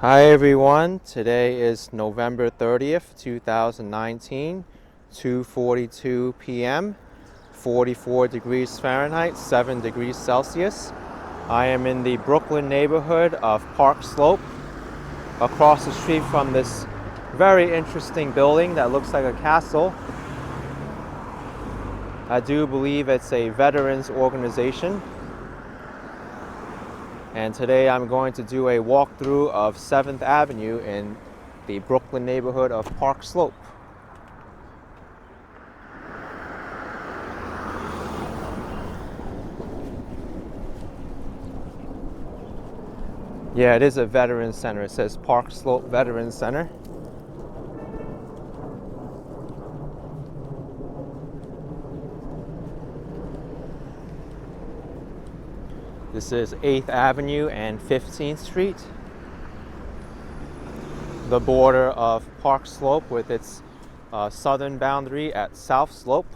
Hi everyone, today is November 30th, 2019, 2:42 p.m., 44 degrees Fahrenheit, 7 degrees Celsius. I am in the Brooklyn neighborhood of Park Slope, across the street from this very interesting building that looks like a castle. I do believe it's a veterans organization. And today I'm going to do a walkthrough of 7th Avenue in the Brooklyn neighborhood of Park Slope. Yeah, it is a veterans center. It says Park Slope Veterans Center. This is 8th Avenue and 15th Street, the border of Park Slope with its southern boundary at South Slope.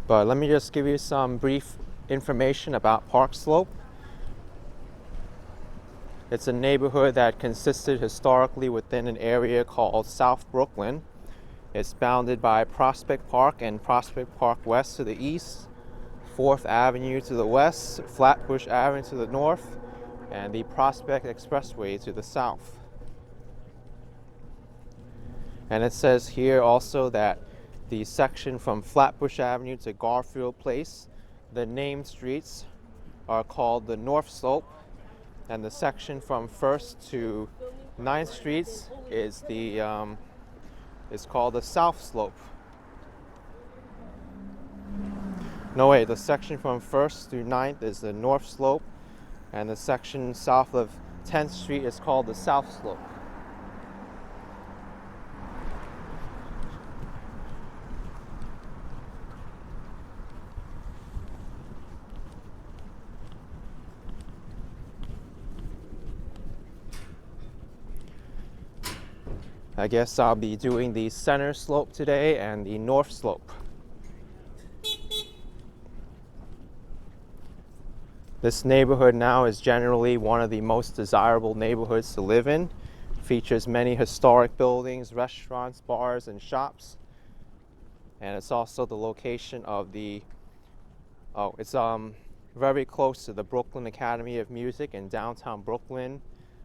But let me just give you some brief information about Park Slope. It's a neighborhood that consisted historically within an area called South Brooklyn. It's bounded by Prospect Park and Prospect Park West to the east, 4th Avenue to the west, Flatbush Avenue to the north, and the Prospect Expressway to the south. And it says here also that the section from Flatbush Avenue to Garfield Place, the named streets are called the North Slope, and the section from 1st to 9th Streets is called the South Slope. No, wait, the section from 1st to 9th is the North Slope, and the section south of 10th Street is called the South Slope. I guess I'll be doing the center slope today and the north slope. This neighborhood now is generally one of the most desirable neighborhoods to live in. It features many historic buildings, restaurants, bars, and shops. And it's also the location of it's very close to the Brooklyn Academy of Music in downtown Brooklyn,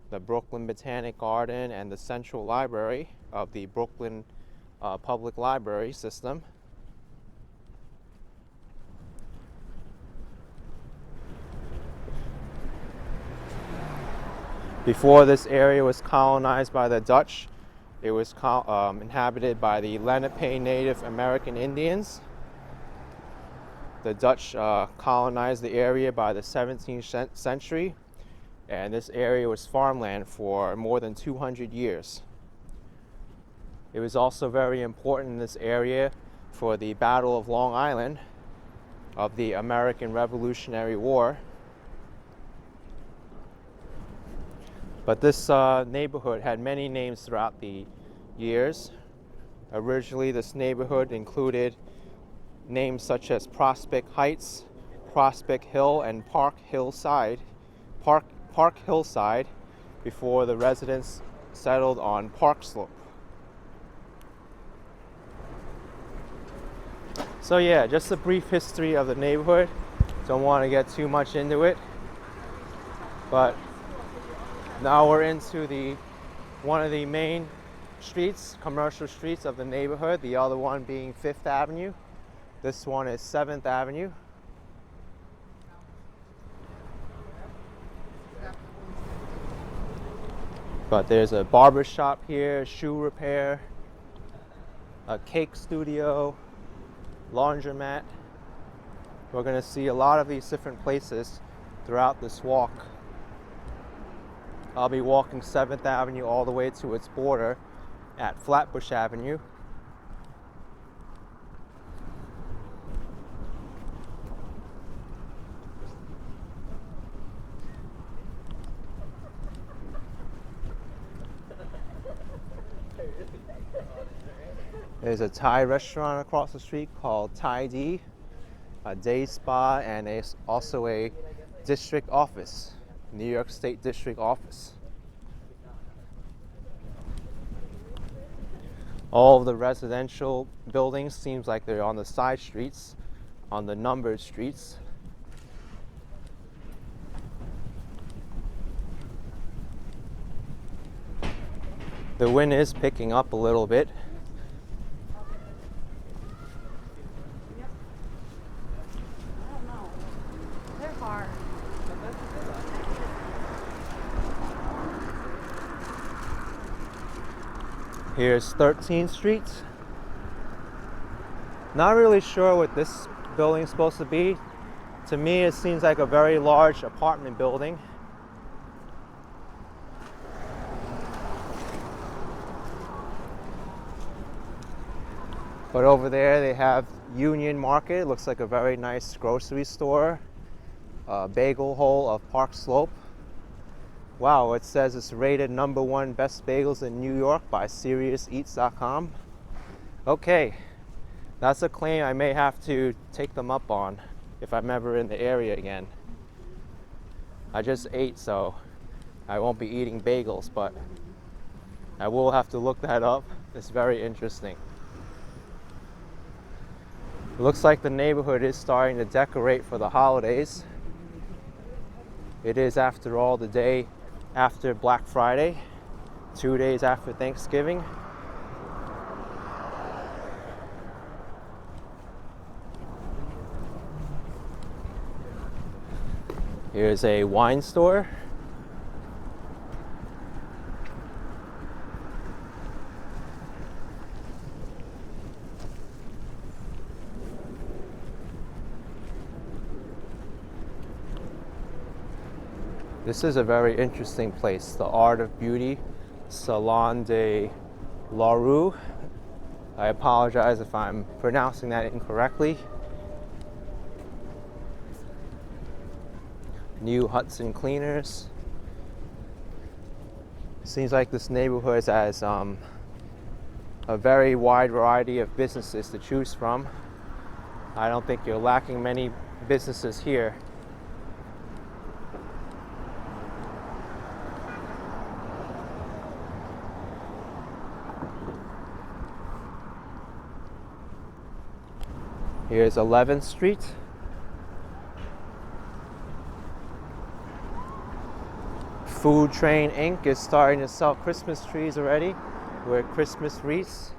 the Brooklyn Botanic Garden, and the Central Library of the Brooklyn Public Library System. Before this area was colonized by the Dutch, it was inhabited by the Lenape Native American Indians. The Dutch colonized the area by the 17th century, and this area was farmland for more than 200 years. It was also very important in this area for the Battle of Long Island of the American Revolutionary War. But this neighborhood had many names throughout the years. Originally, this neighborhood included names such as Prospect Heights, Prospect Hill, and Park Hillside, before the residents settled on Park Slope. So yeah, just a brief history of the neighborhood. Don't want to get too much into it, but now we're into one of the main streets, commercial streets of the neighborhood, the other one being 5th Avenue. This one is 7th Avenue. But there's a barber shop here, shoe repair, a cake studio, laundromat. We're going to see a lot of these different places throughout this walk. I'll be walking 7th Avenue all the way to its border at Flatbush Avenue. There's a Thai restaurant across the street called Thai D, a day spa, and also a district office, New York State District Office. All of the residential buildings seems like they're on the side streets, on the numbered streets. The wind is picking up a little bit. Here's 13th Street. Not really sure what this building is supposed to be. To me, it seems like a very large apartment building. But over there they have Union Market. It looks like a very nice grocery store. Bagel Hole of Park Slope. Wow, it says it's rated #1 best bagels in New York by SeriousEats.com. Okay, that's a claim I may have to take them up on if I'm ever in the area again. I just ate, so I won't be eating bagels, but I will have to look that up. It's very interesting. It looks like the neighborhood is starting to decorate for the holidays. It is, after all, the day after Black Friday, 2 days after Thanksgiving. Here's a wine store. This is a very interesting place, the Art of Beauty, ⁴ ⁷ I apologize if I'm pronouncing that incorrectly. New Hudson Cleaners. Seems like this neighborhood has a very wide variety of businesses to choose from. I don't think you're lacking many businesses here. Here's 11th Street. Food Train Inc. is starting to sell Christmas trees already with Christmas wreaths.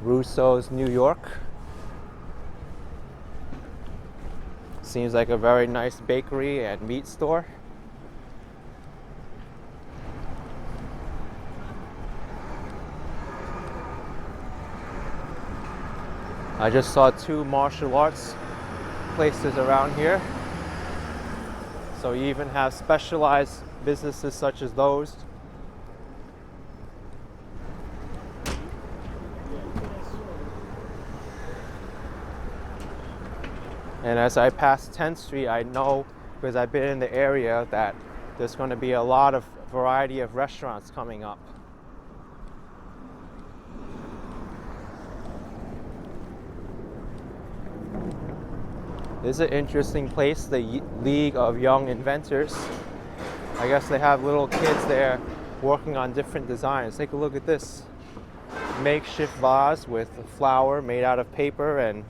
Russo's New York. Seems like a very nice bakery and meat store. I just saw 2 martial arts places around here. So you even have specialized businesses such as those. And as I pass 10th Street, I know, because I've been in the area, that there's going to be a lot of variety of restaurants coming up. This is an interesting place, the League of Young Inventors. I guess they have little kids there working on different designs. Take a look at this. Makeshift vase with a flower made out of paper and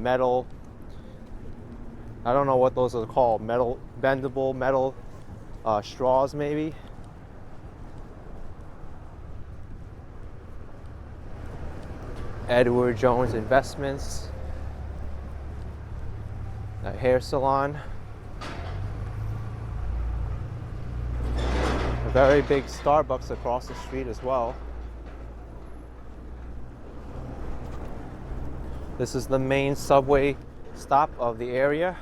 metal. I don't know what those are called. Metal, bendable metal straws maybe. Edward Jones Investments. A hair salon. A very big Starbucks across the street as well. This is the main subway stop of the area,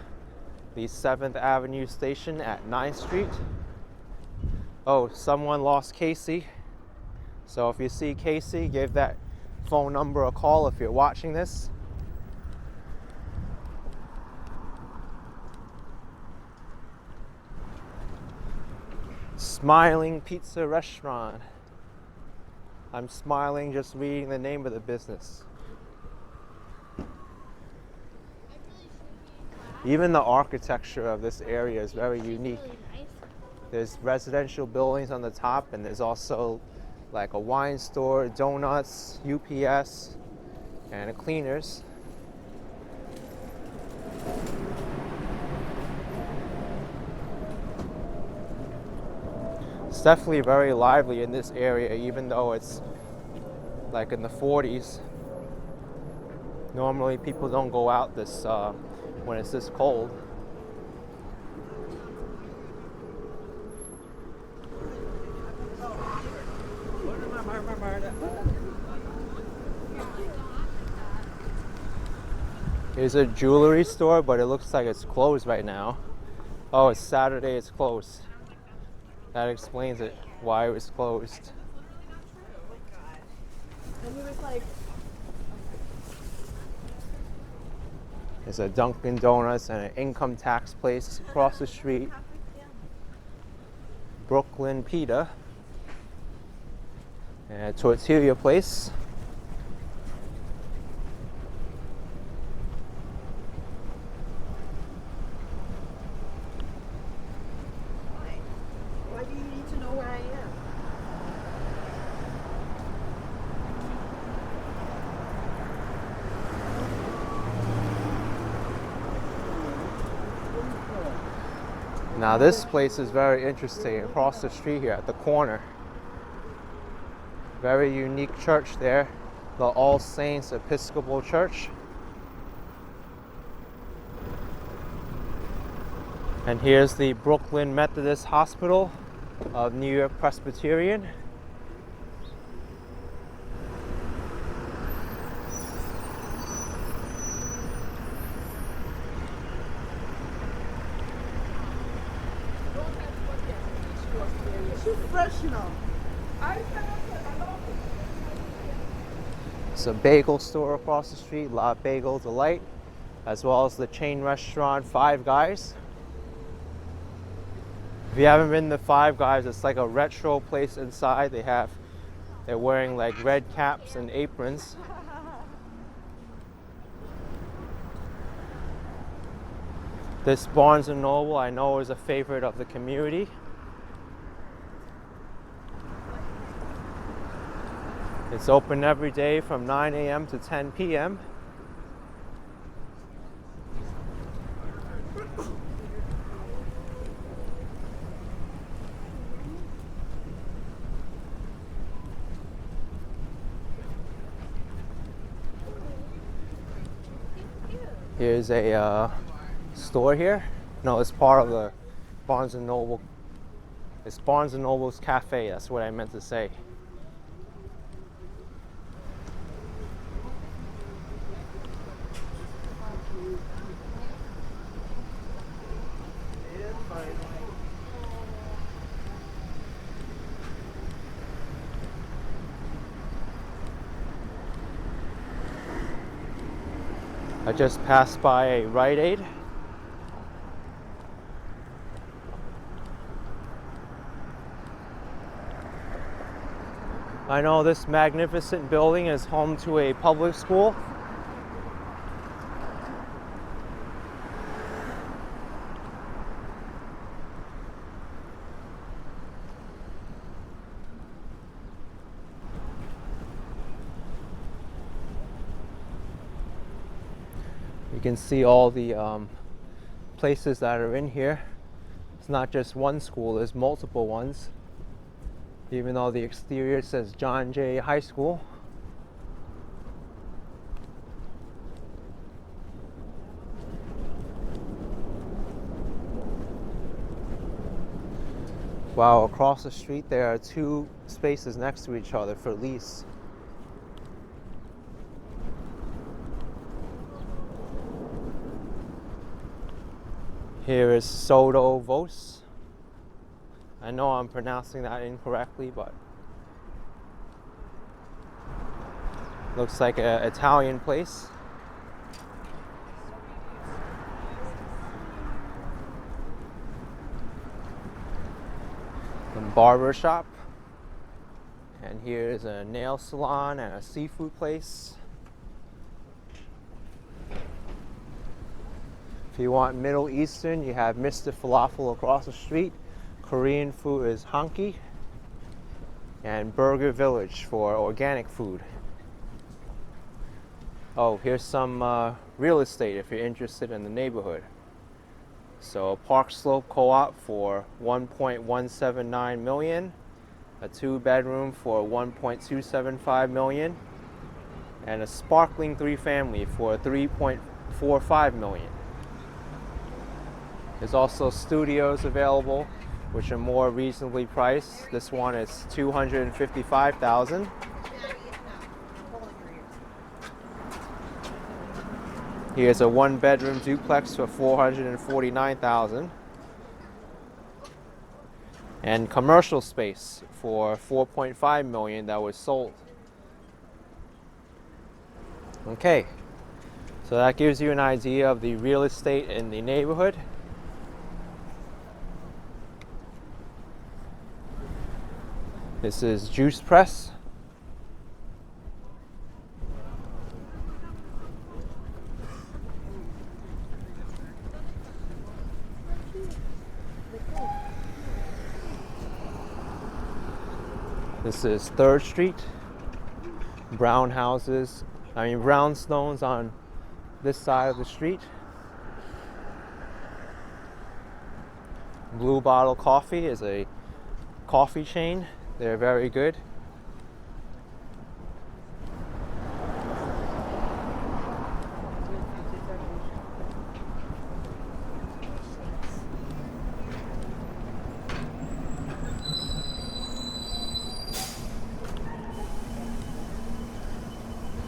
the 7th Avenue station at 9th Street. Oh, someone lost Casey. So if you see Casey, give that phone number a call if you're watching this. Smiling Pizza Restaurant. I'm smiling just reading the name of the business. Even the architecture of this area is very unique. There's residential buildings on the top, and there's also like a wine store, donuts, UPS, and a cleaners. It's definitely very lively in this area, even though it's like in the 40s. Normally people don't go out this when it's this cold. Here's a jewelry store, but it looks like it's closed right now. Oh, it's Saturday, it's closed. That explains it, why it was closed. There's a Dunkin' Donuts and an income tax place across the street. Brooklyn Pita. And a tortilla place. Why do you need to know where I am? Now this place is very interesting, across the street here at the corner. Very unique church there, the All Saints Episcopal Church. And here's the Brooklyn Methodist Hospital of New York Presbyterian. It's a bagel store across the street, La Bagel Delight, as well as the chain restaurant Five Guys. If you haven't been to Five Guys, it's like a retro place inside. They're wearing like red caps and aprons. This Barnes & Noble I know is a favorite of the community. It's open every day from 9 a.m. to 10 p.m. Here's a store here. No, it's part of the Barnes & Noble. It's Barnes & Noble's cafe, that's what I meant to say. I just passed by a Rite Aid. I know this magnificent building is home to a public school. You can see all the places that are in here. It's not just one school, there's multiple ones. Even though the exterior says John Jay High School. Wow, across the street there are two spaces next to each other for lease. Here is Soto Vos. I know I'm pronouncing that incorrectly, but looks like an Italian place. barber shop. And here's a nail salon and a seafood place. If you want Middle Eastern, you have Mr. Falafel across the street. Korean food is Hanki. And Burger Village for organic food. Oh, here's some real estate if you're interested in the neighborhood. So Park Slope Co-op for $1.179 million, a 2-bedroom for $1.275 million, and a sparkling 3-family for $3.45 million. There's also studios available, which are more reasonably priced. This one is $255,000. Here's a 1-bedroom duplex for $449,000. And commercial space for $4.5 million that was sold. Okay, so that gives you an idea of the real estate in the neighborhood. This is Juice Press. This is 3rd Street. Brownstones on this side of the street. Blue Bottle Coffee is a coffee chain. They're very good.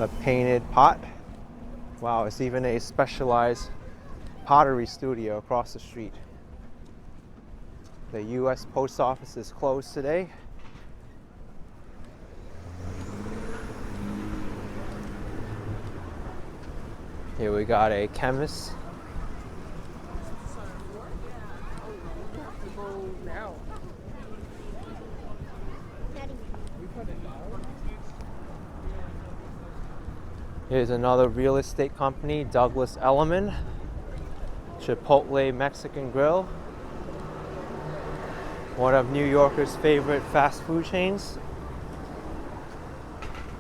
A painted pot. Wow, it's even a specialized pottery studio across the street. The U.S. Post Office is closed today. Here we got a chemist. Here's another real estate company, Douglas Elliman, Chipotle Mexican Grill, one of New Yorkers' favorite fast food chains.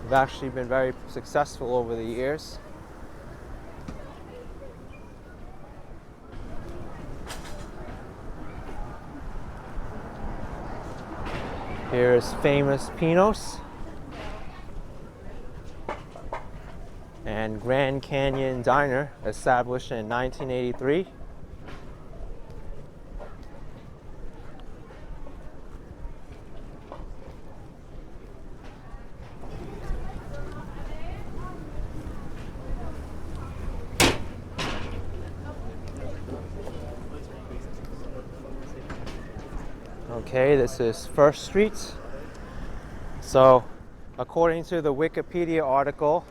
They've actually been very successful over the years. Here's Famous Pinos and Grand Canyon Diner, established in 1983. Okay, this is 1st Street. So, according to the Wikipedia article,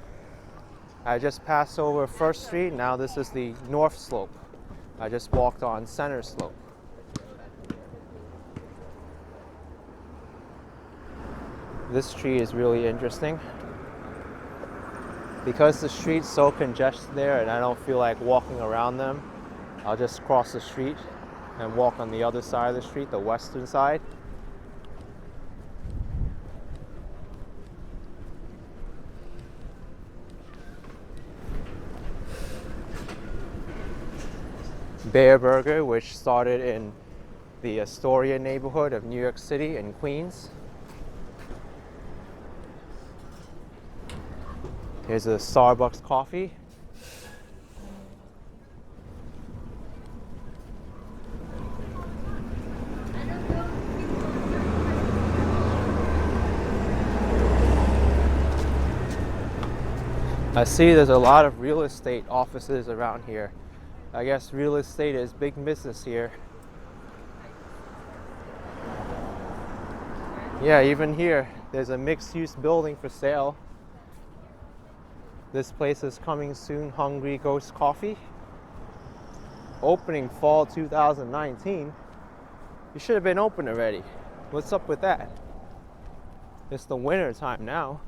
I just passed over 1st Street. Now this is the north slope. I just walked on Center Slope. This tree is really interesting. Because the street's so congested there and I don't feel like walking around them, I'll just cross the street and walk on the other side of the street, the western side. Bear Burger, which started in the Astoria neighborhood of New York City in Queens. Here's a Starbucks coffee. I see there's a lot of real estate offices around here. I guess real estate is big business here. Yeah, even here, there's a mixed-use building for sale. This place is coming soon, Hungry Ghost Coffee. Opening fall 2019. You should have been open already. What's up with that? It's the winter time now.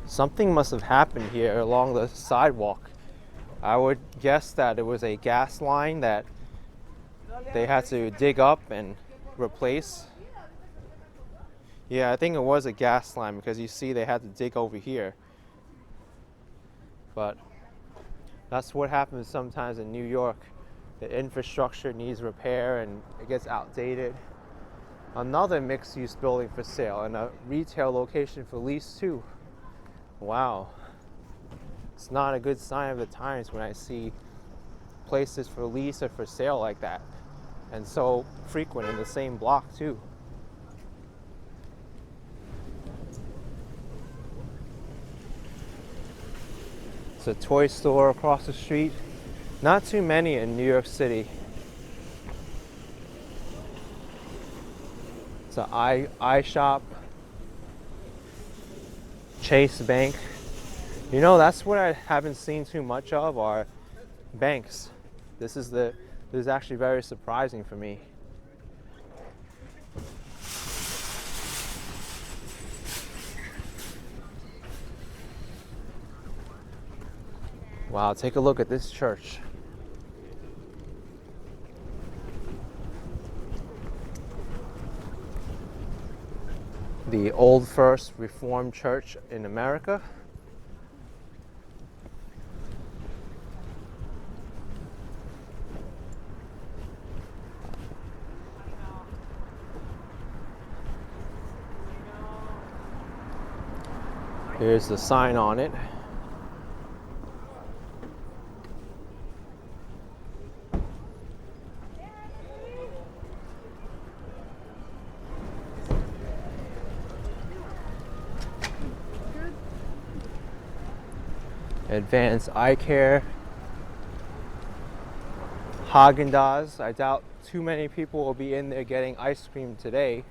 Something must have happened here along the sidewalk. I would guess that it was a gas line that they had to dig up and replace. Yeah, I think it was a gas line because you see they had to dig over here. But that's what happens sometimes in New York. The infrastructure needs repair and it gets outdated. Another mixed-use building for sale and a retail location for lease too. Wow. It's not a good sign of the times when I see places for lease or for sale like that. And so frequent in the same block too. It's a toy store across the street. Not too many in New York City. It's an eye shop. Chase Bank. You know, that's what I haven't seen too much of are banks. This is actually very surprising for me. Wow, take a look at this church. The Old First Reformed Church in America. Here's the sign on it. Advanced Eye Care. Haagen-Dazs. I doubt too many people will be in there getting ice cream today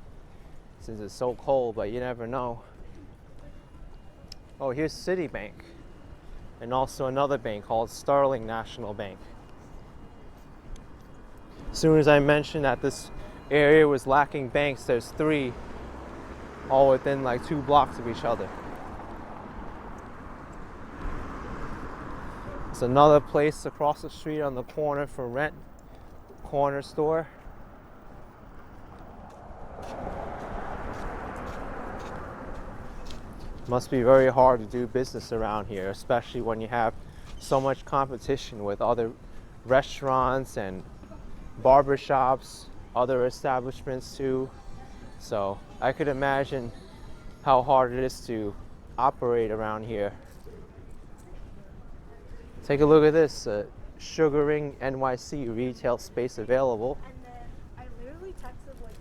since it's so cold, but you never know. Oh, here's Citibank, and also another bank called Sterling National Bank. As soon as I mentioned that this area was lacking banks, there's 3 all within like 2 blocks of each other. It's another place across the street on the corner for rent, corner store. Must be very hard to do business around here, especially when you have so much competition with other restaurants and barbershops, other establishments too. So I could imagine how hard it is to operate around here. Take a look at this, ⁴ NYC retail space available. And then I literally texted like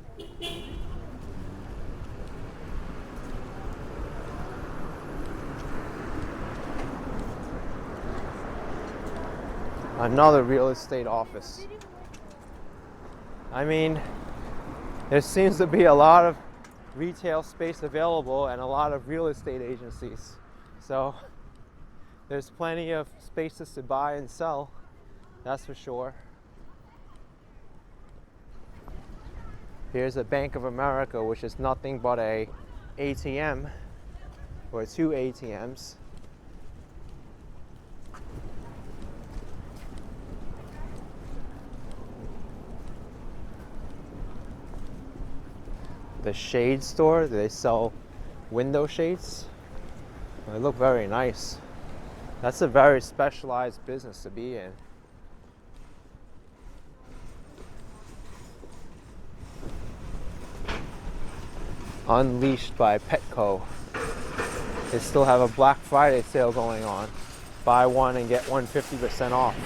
Another real estate office. I mean, there seems to be a lot of retail space available and a lot of real estate agencies. So there's plenty of spaces to buy and sell, that's for sure. Here's a Bank of America, which is nothing but a ATM, or 2 ATMs. The shade store, they sell window shades. They look very nice. That's a very specialized business to be in. Unleashed by Petco. They still have a Black Friday sale going on. Buy one and get one 50% off.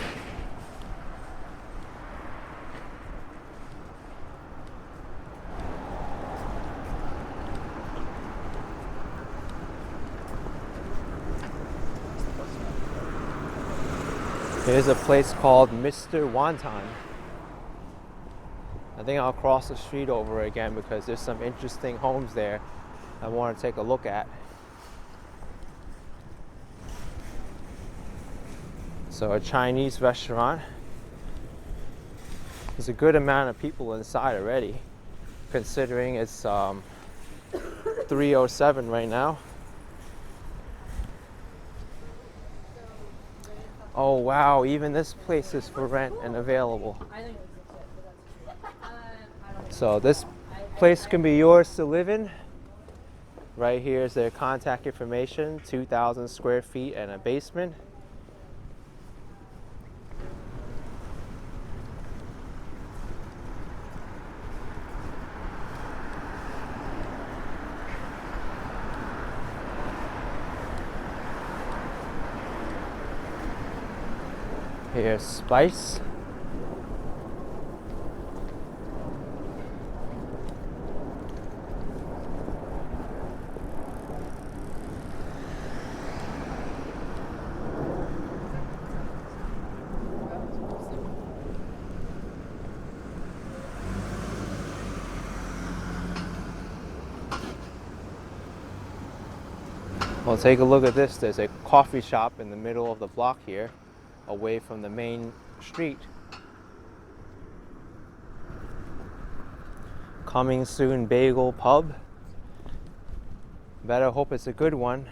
Here's a place called Mr. Wonton. I think I'll cross the street over again because there's some interesting homes there I want to take a look at. So a Chinese restaurant. There's a good amount of people inside already, considering it's 3:07 right now. Oh wow, even this place is for rent and available. So this place can be yours to live in. Right here is their contact information, 2,000 square feet and a basement. Here's Spice. Well, take a look at this. There's a coffee shop in the middle of the block here, away from the main street. Coming soon bagel pub. Better hope it's a good one.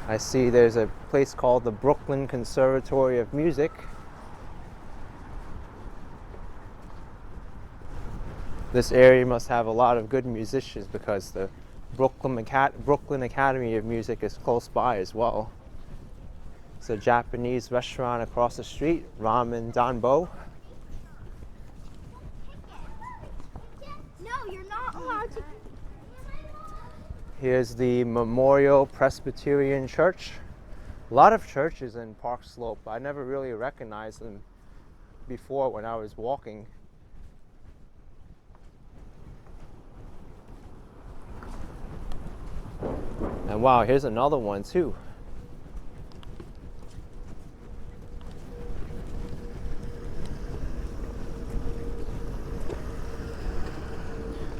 I see there's a place called the Brooklyn Conservatory of Music. This area must have a lot of good musicians because the Brooklyn Academy of Music is close by as well. It's a Japanese restaurant across the street, Ramen Danbo. No, you're not allowed to. Here's the Memorial Presbyterian Church. A lot of churches in Park Slope. I never really recognized them before when I was walking. And wow, here's another one too.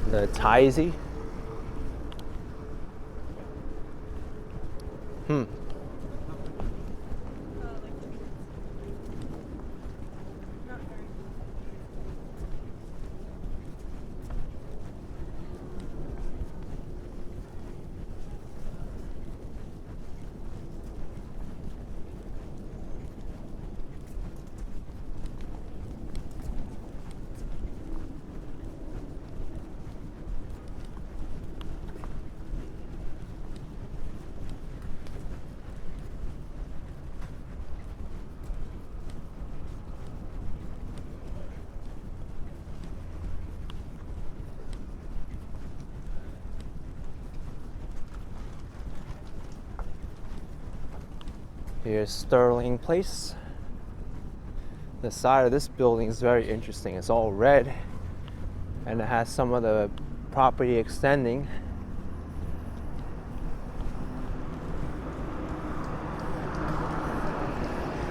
The Tizy. Here's Sterling Place. The side of this building is very interesting. It's all red and it has some of the property extending.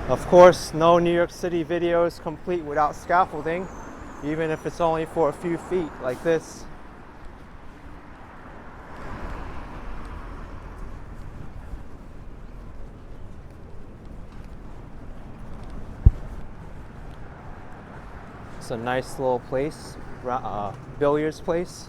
Of course, no New York City video is complete without scaffolding, even if it's only for a few feet like this. It's a nice little place, billiards place.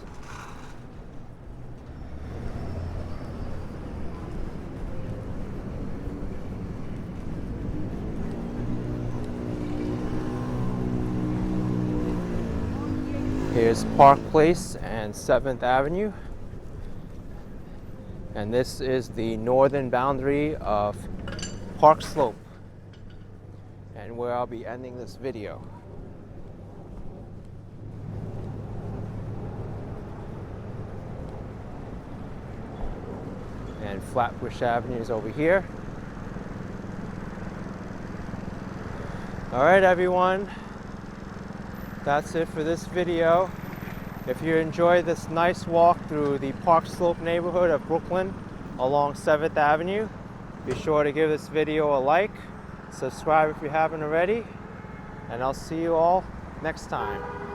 Here's Park Place and 7th Avenue. And this is the northern boundary of Park Slope, and where I'll be ending this video. And Flatbush Avenue is over here. All right, everyone. That's it for this video. If you enjoyed this nice walk through the Park Slope neighborhood of Brooklyn along 7th Avenue, be sure to give this video a like, subscribe if you haven't already, And I'll see you all next time.